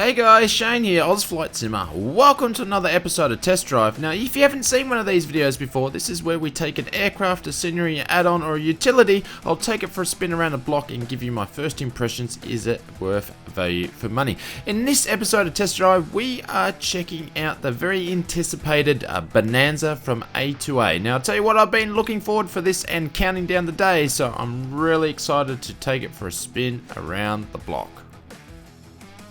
Hey guys, Shane here, Aus Flight Simmer. Welcome to another episode of Test Drive. Now, if you haven't seen one of these videos before, this is where we take an aircraft, a scenery, an add-on, or a utility. I'll take it for a spin around the block and give you my first impressions. Is it worth value for money? In this episode of Test Drive, we are checking out the very anticipated Bonanza from A2A. Now, I'll tell you what, I've been looking forward for this and counting down the days, so I'm really excited to take it for a spin around the block.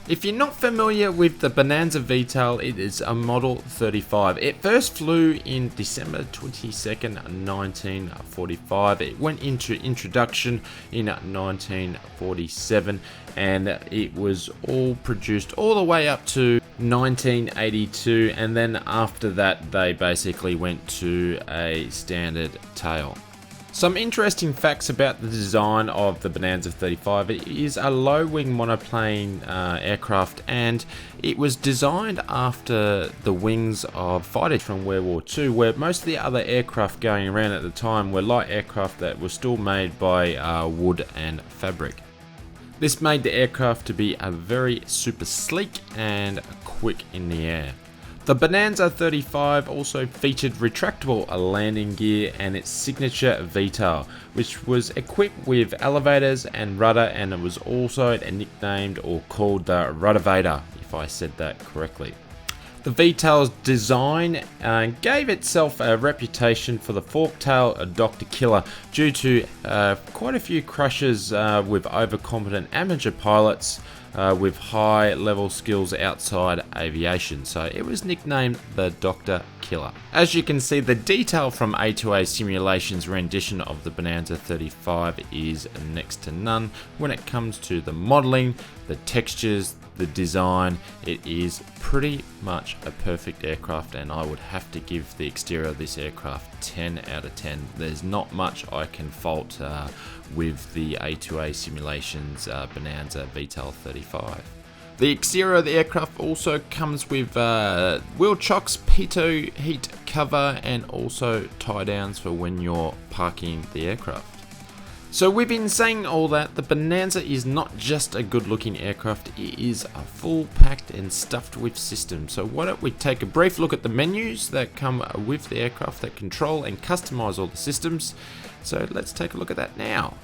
If you're not familiar with the Bonanza VTOL, it is a Model 35. It first flew in December 22nd, 1945. It went into introduction in 1947, and it was all produced all the way up to 1982, and then after that they basically went to a standard tail. Some interesting facts about the design of the Bonanza 35. It is a low-wing monoplane aircraft, and it was designed after the wings of fighters from World War II, where most of the other aircraft going around at the time were light aircraft that were still made by wood and fabric. This made the aircraft to be a very super sleek and quick in the air. The Bonanza 35 also featured retractable landing gear and its signature VTOL, which was equipped with elevators and rudder, and it was also nicknamed or called the Ruddervator, if I said that correctly. The VTOL's design gave itself a reputation for the fork-tail Dr. Killer due to quite a few crashes with overcompetent amateur pilots with high-level skills outside aviation, so it was nicknamed the Dr. Killer. As you can see, the detail from A2A Simulations rendition of the Bonanza 35 is next to none. When it comes to the modeling, the textures, the design, it is pretty much a perfect aircraft, and I would have to give the exterior of this aircraft 10 out of 10. There's not much I can fault with the A2A Simulations Bonanza VTOL 35. The exterior of the aircraft also comes with wheel chocks, pitot heat cover, and also tie downs for when you're parking the aircraft. So we've been saying all that, the Bonanza is not just a good looking aircraft, it is a full packed and stuffed with systems. So why don't we take a brief look at the menus that come with the aircraft that control and customize all the systems. So let's take a look at that now.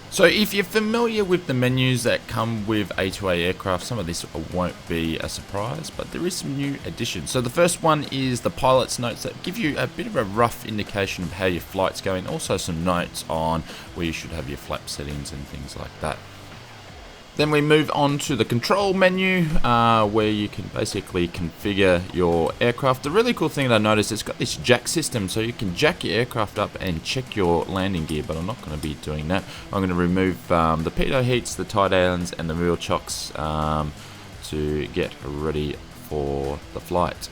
So if you're familiar with the menus that come with A2A aircraft, some of this won't be a surprise, but there is some new additions. So the first one is the pilot's notes that give you a bit of a rough indication of how your flight's going. Also some notes on where you should have your flap settings and things like that. Then we move on to the control menu where you can basically configure your aircraft. The really cool thing that I noticed, it's got this jack system, so you can jack your aircraft up and check your landing gear, but I'm not going to be doing that. I'm going to remove the pitot heats, the tie downs, and the wheel chocks to get ready for the flight.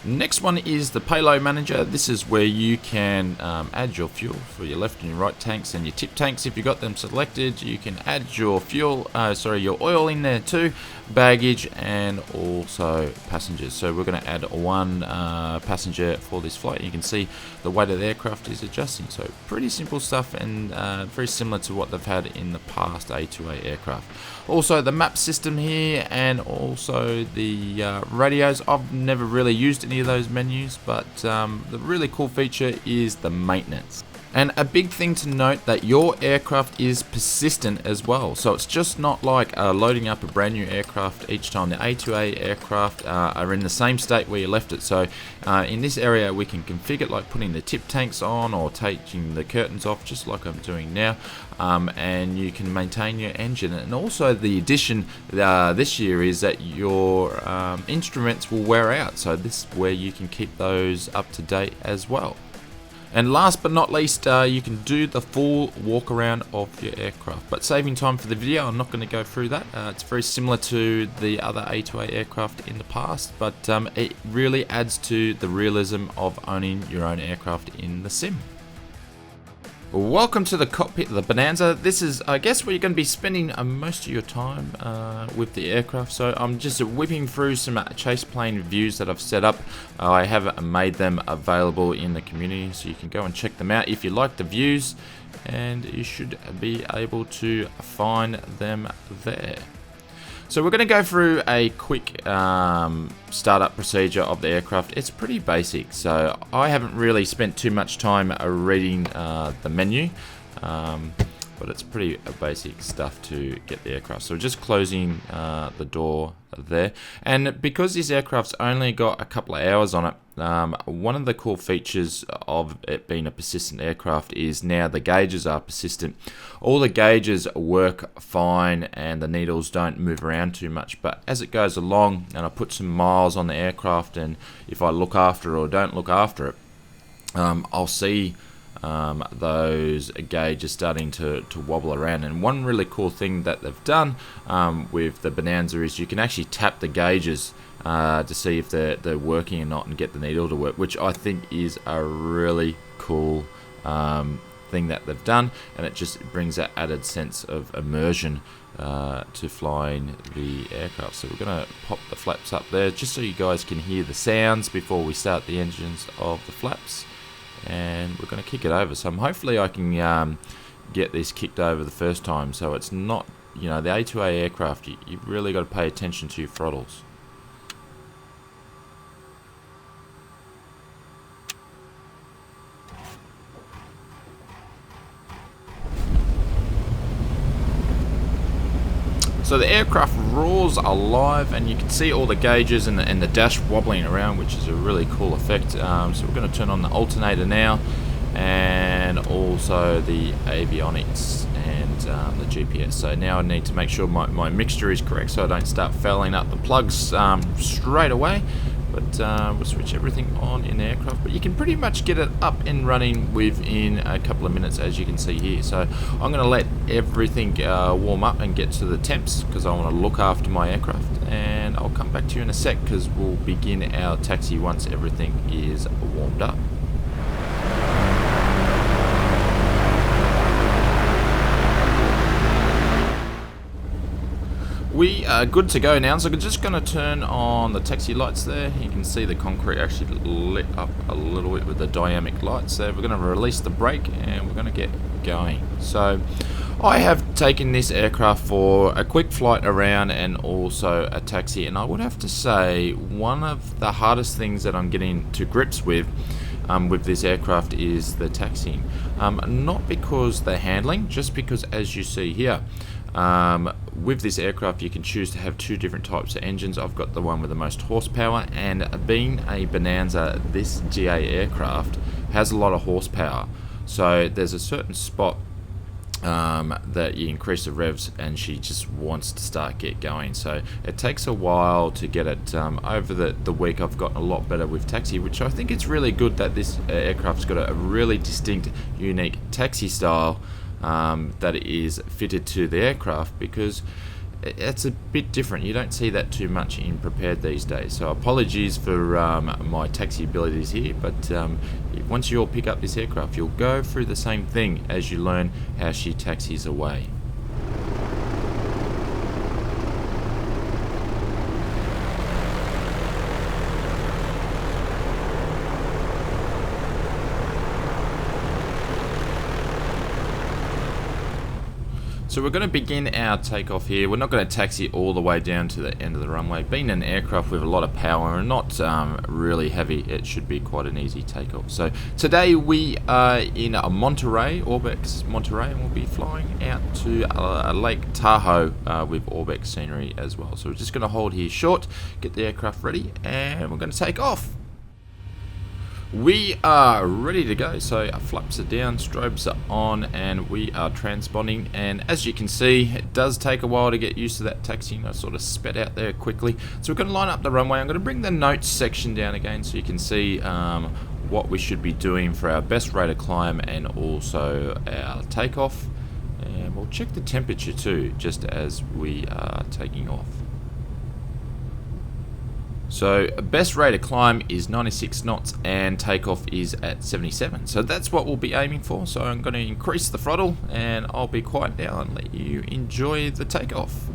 Next one is the payload manager. This is where you can add your fuel for your left and your right tanks and your tip tanks. If you've got them selected, you can add your your oil in there too, baggage, and also passengers. So we're going to add one passenger for this flight. You can see the weight of the aircraft is adjusting. So pretty simple stuff, and very similar to what they've had in the past A2A aircraft. Also the map system here, and also the radios. I've never really used any of those menus, but the really cool feature is the maintenance. And a big thing to note, that your aircraft is persistent as well. So it's just not like loading up a brand new aircraft each time. The A2A aircraft are in the same state where you left it. So in this area we can configure it like putting the tip tanks on or taking the curtains off, just like I'm doing now. And you can maintain your engine. And also the addition this year is that your instruments will wear out. So this is where you can keep those up to date as well. And last but not least, you can do the full walk around of your aircraft. But saving time for the video, I'm not going to go through that. It's very similar to the other A2A aircraft in the past, but it really adds to the realism of owning your own aircraft in the sim. Welcome to the cockpit of the Bonanza. This is, I guess, where you're going to be spending most of your time with the aircraft. So I'm just whipping through some chase plane views that I've set up. I have made them available in the community, so you can go and check them out if you like the views, and you should be able to find them there. So we're going to go through a quick startup procedure of the aircraft. It's pretty basic, so I haven't really spent too much time reading the menu, but it's pretty basic stuff to get the aircraft. So we're just closing the door there, and because this aircraft's only got a couple of hours on it, one of the cool features of it being a persistent aircraft is now the gauges are persistent. All the gauges work fine and the needles don't move around too much, but as it goes along and I put some miles on the aircraft, and if I look after it or don't look after it, I'll see those gauges starting to wobble around. And one really cool thing that they've done with the Bonanza is you can actually tap the gauges to see if they're working or not and get the needle to work, which I think is a really cool thing that they've done, and it just brings that added sense of immersion to flying the aircraft. So we're going to pop the flaps up there just so you guys can hear the sounds before we start the engines of the flaps. And we're going to kick it over. So hopefully I can get this kicked over the first time, so it's not, you know, the A2A aircraft, you've really got to pay attention to your throttles. So the aircraft roars alive, and you can see all the gauges and the dash wobbling around, which is a really cool effect. So we're going to turn on the alternator now, and also the avionics and the GPS. So now I need to make sure my mixture is correct so I don't start fouling up the plugs straight away. But we'll switch everything on in the aircraft, but you can pretty much get it up and running within a couple of minutes, as you can see here. So I'm going to let everything warm up and get to the temps because I want to look after my aircraft, and I'll come back to you in a sec because we'll begin our taxi once everything is warmed up. We are good to go now, so I'm just going to turn on the taxi lights there. You can see the concrete actually lit up a little bit with the dynamic lights there. We're going to release the brake and we're going to get going. So I have taken this aircraft for a quick flight around and also a taxi, and I would have to say one of the hardest things that I'm getting to grips with this aircraft is the taxiing. Not because the handling, just because, as you see here, with this aircraft you can choose to have two different types of engines. I've got the one with the most horsepower, and being a Bonanza, this GA aircraft has a lot of horsepower, so there's a certain spot that you increase the revs and she just wants to get going. So it takes a while to get it. Over the week I've gotten a lot better with taxi, which I think it's really good that this aircraft's got a really distinct, unique taxi style that is fitted to the aircraft, because it's a bit different. You don't see that too much in prepared these days. So apologies for my taxi abilities here, but once you all pick up this aircraft, you'll go through the same thing as you learn how she taxis away. So we're going to begin our takeoff here. We're not going to taxi all the way down to the end of the runway. Being an aircraft with a lot of power and not really heavy, it should be quite an easy takeoff. So today we are in Monterey, Orbx Monterey, and we'll be flying out to Lake Tahoe with Orbx scenery as well. So we're just going to hold here short, get the aircraft ready, and we're going to take off. We are ready to go, so our flaps are down, strobes are on, and we are transponding. And as you can see, it does take a while to get used to that taxiing. I sort of sped out there quickly. So we're going to line up the runway. I'm going to bring the notes section down again so you can see what we should be doing for our best rate of climb and also our takeoff. And we'll check the temperature too, just as we are taking off. So best rate of climb is 96 knots and takeoff is at 77. So that's what we'll be aiming for. So I'm going to increase the throttle and I'll be quiet now and let you enjoy the takeoff.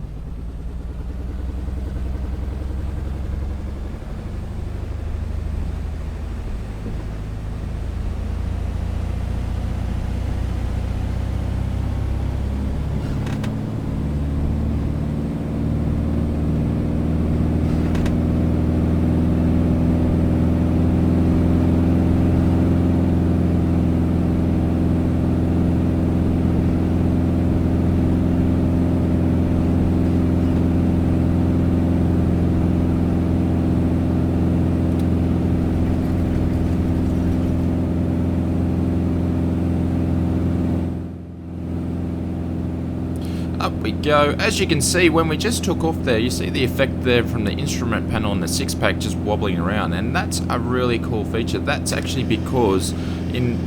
go. As you can see, when we just took off there, you see the effect there from the instrument panel and the 6-pack just wobbling around, and that's a really cool feature. That's actually because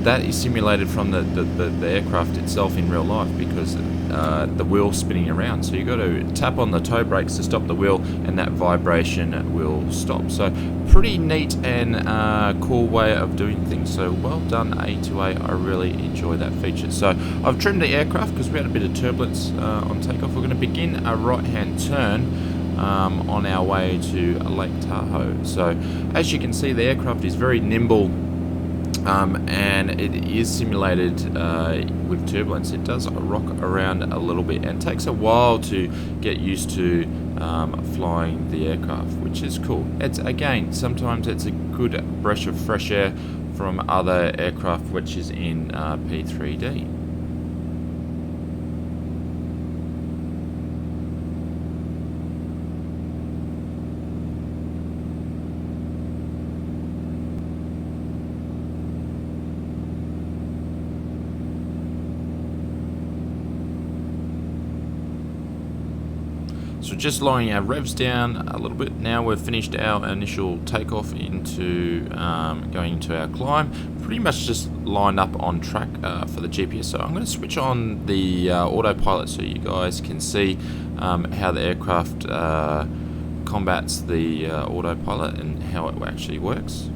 that is simulated from the aircraft itself in real life, because the wheel's spinning around. So you got to tap on the toe brakes to stop the wheel, and that vibration will stop. So pretty neat and cool way of doing things. So well done, A2A. I really enjoy that feature. So I've trimmed the aircraft because we had a bit of turbulence on takeoff. We're going to begin a right-hand turn on our way to Lake Tahoe. So as you can see, the aircraft is very nimble. And it is simulated with turbulence. It does rock around a little bit and takes a while to get used to flying the aircraft, which is cool. It's, again, sometimes it's a good breath of fresh air from other aircraft which is in P3D. So just lowering our revs down a little bit. Now we've finished our initial takeoff into going into our climb. Pretty much just lined up on track for the GPS. So I'm going to switch on the autopilot so you guys can see how the aircraft combats the autopilot and how it actually works.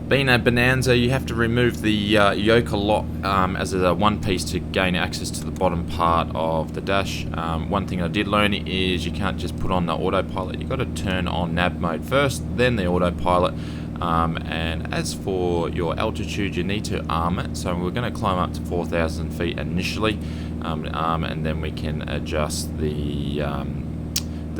Being a Bonanza, you have to remove the yoke a lot as a one piece to gain access to the bottom part of the dash. One thing I did learn is you can't just put on the autopilot. You've got to turn on nav mode first, then the autopilot. And as for your altitude, you need to arm it. So we're going to climb up to 4,000 feet initially, and then we can adjust the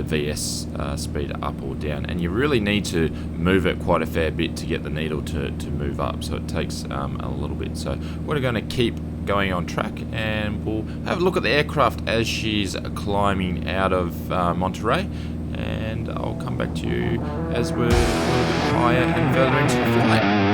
VS speed up or down, and you really need to move it quite a fair bit to get the needle to move up, so it takes a little bit. So we're going to keep going on track, and we'll have a look at the aircraft as she's climbing out of Monterey, and I'll come back to you as we're a little bit higher and further into the flight.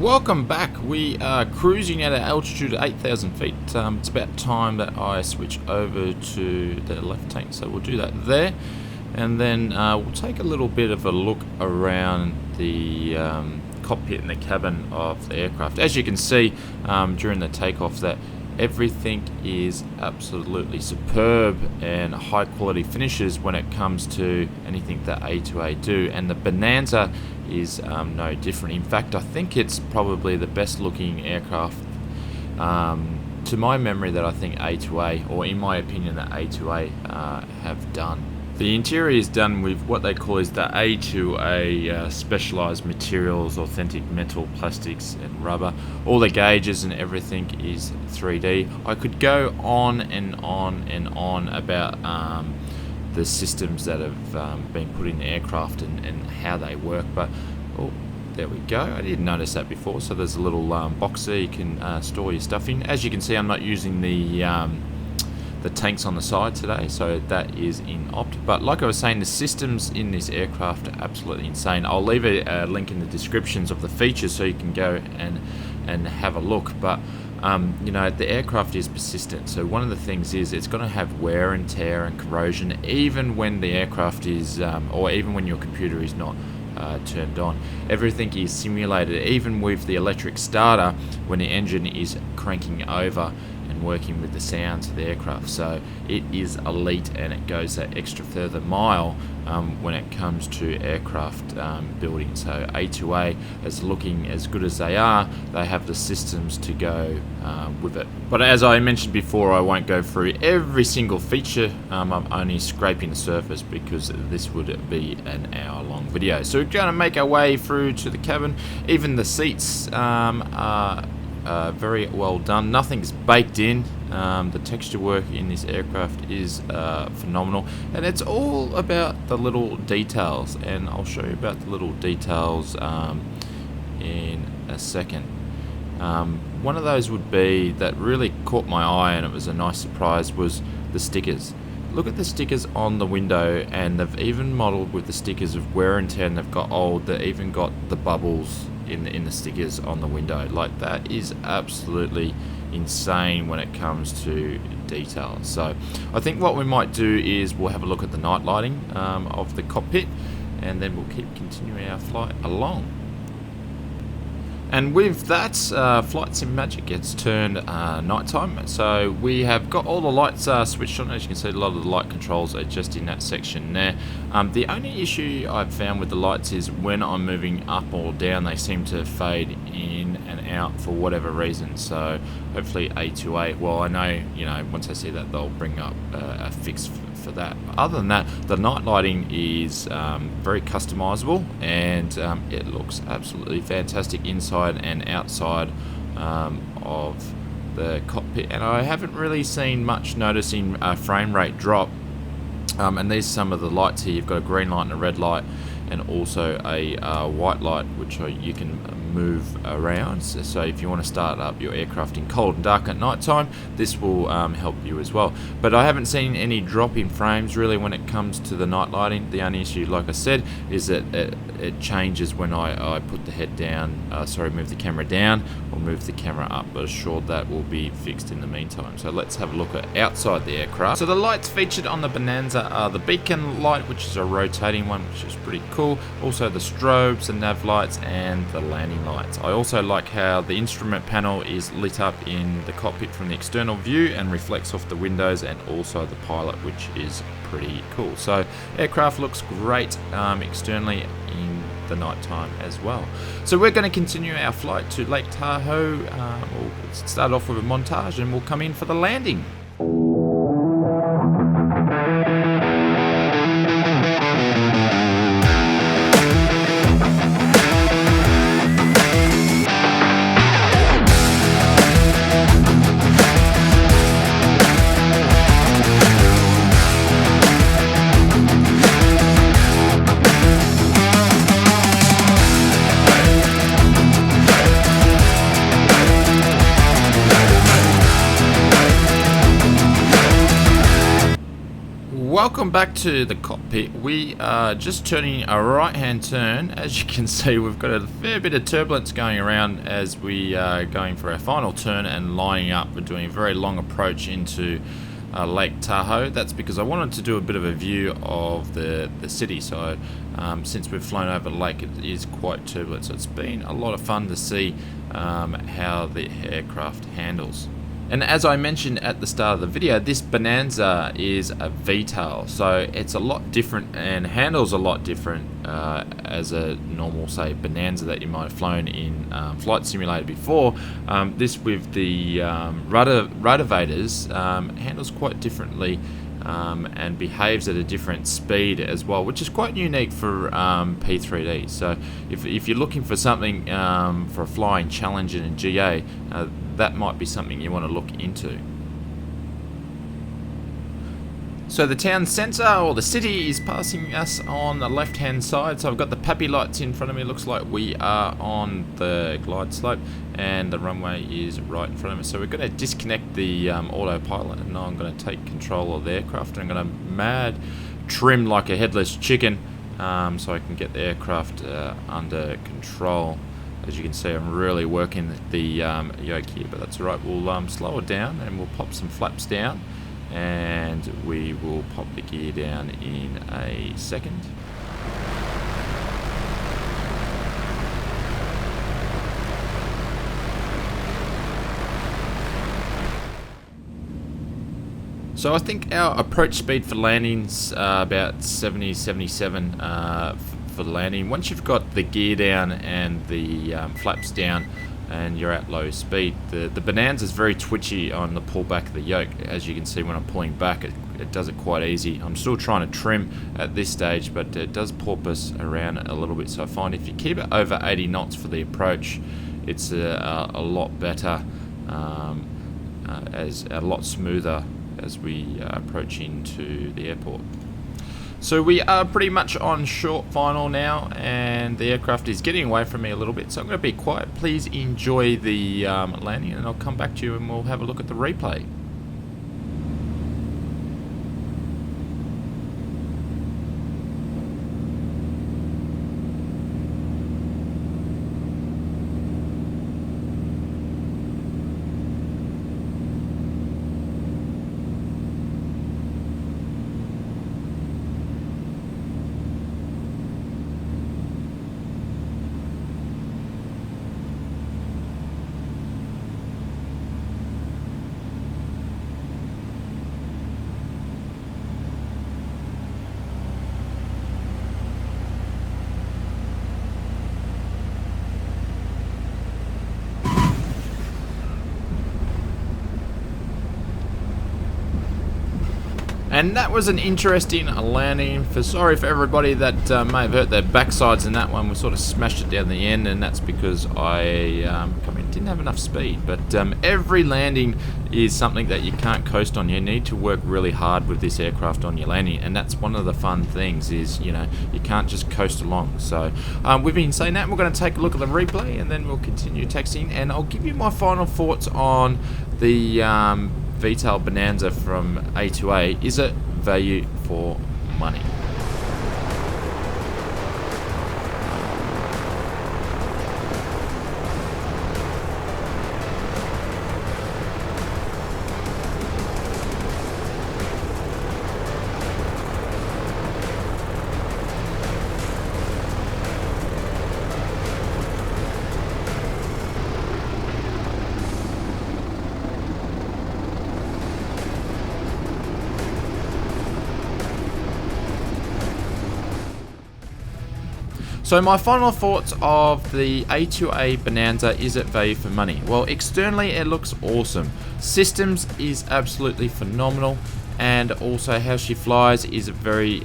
Welcome back. We are cruising at an altitude of 8,000 feet. It's about time that I switch over to the left tank, so we'll do that there, and then we'll take a little bit of a look around the cockpit and the cabin of the aircraft. As you can see during the takeoff, that everything is absolutely superb and high quality finishes when it comes to anything that A2A do, and the Bonanza is no different. In fact, I think it's probably the best looking aircraft to my memory that I think A2A, or in my opinion that A2A have done. The interior is done with what they call is the A2A specialized materials, authentic metal, plastics and rubber. All the gauges and everything is 3D. I could go on and on and on about the systems that have been put in the aircraft and how they work, but oh, there we go. I didn't notice that before. So there's a little box there you can store your stuff in. As you can see, I'm not using the tanks on the side today, so that is in opt. But like I was saying, the systems in this aircraft are absolutely insane. I'll leave a link in the descriptions of the features so you can go and have a look. But you know, the aircraft is persistent, so one of the things is it's going to have wear and tear and corrosion even when the aircraft is or even when your computer is not turned on. Everything is simulated, even with the electric starter when the engine is cranking over and working with the sounds of the aircraft. So it is elite, and it goes that extra further mile when it comes to aircraft building. So A2A is looking as good as they are. They have the systems to go with it. But as I mentioned before, I won't go through every single feature. I'm only scraping the surface because this would be an hour-long video. So we're going to make our way through to the cabin. Even the seats are very well done. Nothing's baked in. The texture work in this aircraft is phenomenal, and it's all about the little details, and I'll show you about the little details in a second. One of those would be that really caught my eye, and it was a nice surprise, was the stickers. Look at the stickers on the window, and they've even modelled with the stickers of wear and tear, and they've got old. They even got the bubbles in the stickers on the window. Like, that is absolutely insane when it comes to detail. So I think what we might do is we'll have a look at the night lighting of the cockpit, and then we'll keep continuing our flight along. And with that, Flight Sim Magic gets turned nighttime. So we have got all the lights switched on. As you can see, a lot of the light controls are just in that section there. The only issue I've found with the lights is when I'm moving up or down, they seem to fade in and out for whatever reason. So hopefully A2A, well, I know, you know, once I see that, they'll bring up a fix for that. Other than that, the night lighting is very customizable, and it looks absolutely fantastic inside and outside of the cockpit, and I haven't really seen much noticing a frame rate drop. And these are some of the lights here. You've got a green light and a red light, and also a white light, which you can move around. So if you want to start up your aircraft in cold and dark at night time, this will help you as well. But I haven't seen any drop in frames really when it comes to the night lighting. The only issue, like I said, is that it changes when I put the head down, move the camera down or move the camera up, but assured that will be fixed in the meantime. So let's have a look at outside the aircraft. So the lights featured on the Bonanza are the beacon light, which is a rotating one, which is pretty cool. Also the strobes, the nav lights, and the landing lights. I also like how the instrument panel is lit up in the cockpit from the external view and reflects off the windows, and also the pilot, which is pretty cool. So aircraft looks great externally in the night time as well. So we're going to continue our flight to Lake Tahoe. We'll start off with a montage, and we'll come in for the landing. Welcome back to the cockpit. We are just turning a right-hand turn. As you can see, we've got a fair bit of turbulence going around as we are going for our final turn and lining up. We're doing a very long approach into Lake Tahoe. That's because I wanted to do a bit of a view of the city. So since we've flown over the lake, it is quite turbulent. So it's been a lot of fun to see how the aircraft handles. And as I mentioned at the start of the video, this Bonanza is a VTOL, so it's a lot different and handles a lot different as a normal, say, Bonanza that you might have flown in Flight Simulator before. This with the ruddervators handles quite differently and behaves at a different speed as well, which is quite unique for P3D. So if you're looking for something for a flying challenge in a GA, that might be something you want to look into. So the town centre, or the city, is passing us on the left hand side. So I've got the puppy lights in front of me. Looks like we are on the glide slope, and the runway is right in front of us. So we're going to disconnect the autopilot, and now I'm going to take control of the aircraft, and I'm going to mad trim like a headless chicken so I can get the aircraft under control. As you can see, I'm really working the yoke here, but that's all right. We'll slow it down, and we'll pop some flaps down, and we will pop the gear down in a second. So I think our approach speed for landing's about 70, 77 for the landing. Once you've got the gear down and the flaps down and you're at low speed, the Bonanza is very twitchy on the pullback of the yoke. As you can see, when I'm pulling back, it does it quite easy. I'm still trying to trim at this stage, but it does porpoise around a little bit. So I find if you keep it over 80 knots for the approach, it's a lot better as a lot smoother as we approach into the airport. So we are pretty much on short final now, and the aircraft is getting away from me a little bit, so I'm going to be quiet. Please enjoy the landing, and I'll come back to you and we'll have a look at the replay. And that was an interesting landing. Sorry for everybody that may have hurt their backsides in that one. We sort of smashed it down the end, and that's because I didn't have enough speed. But every landing is something that you can't coast on. You need to work really hard with this aircraft on your landing, and that's one of the fun things is, you know, you can't just coast along. So we've been saying that. We're going to take a look at the replay, and then we'll continue texting, and I'll give you my final thoughts on the VTOL Bonanza from A2A. Is it value for money? So my final thoughts of the A2A Bonanza, is it value for money? Well, externally it looks awesome. Systems is absolutely phenomenal, and also how she flies is very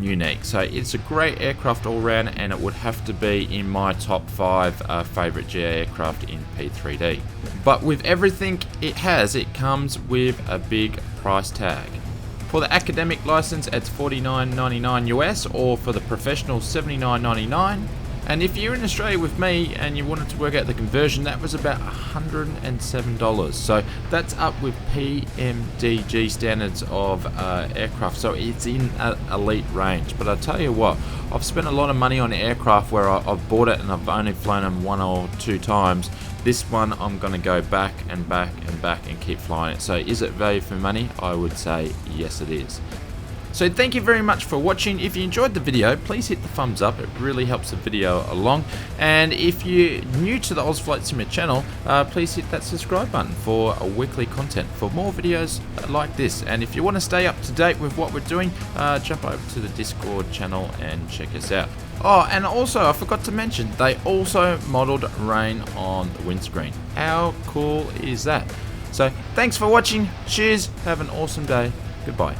unique. So it's a great aircraft all round, and it would have to be in my top 5 favourite GA aircraft in P3D. But with everything it has, it comes with a big price tag. For the academic license, it's $49.99 US, or for the professional, $79.99. And if you're in Australia with me and you wanted to work out the conversion, that was about $107. So that's up with PMDG standards of aircraft. So it's in an elite range. But I'll tell you what, I've spent a lot of money on aircraft where I've bought it and I've only flown them 1 or 2 times. This one I'm going to go back and back and back and keep flying it. So is it value for money? I would say yes, it is. So thank you very much for watching. If you enjoyed the video, please hit the thumbs up. It really helps the video along. And if you're new to the Aus Flight Simmer channel, please hit that subscribe button for weekly content for more videos like this. And if you want to stay up to date with what we're doing, jump over to the Discord channel and check us out. Oh, and also I forgot to mention, they also modeled rain on the windscreen. How cool is that? So thanks for watching. Cheers. Have an awesome day. Goodbye.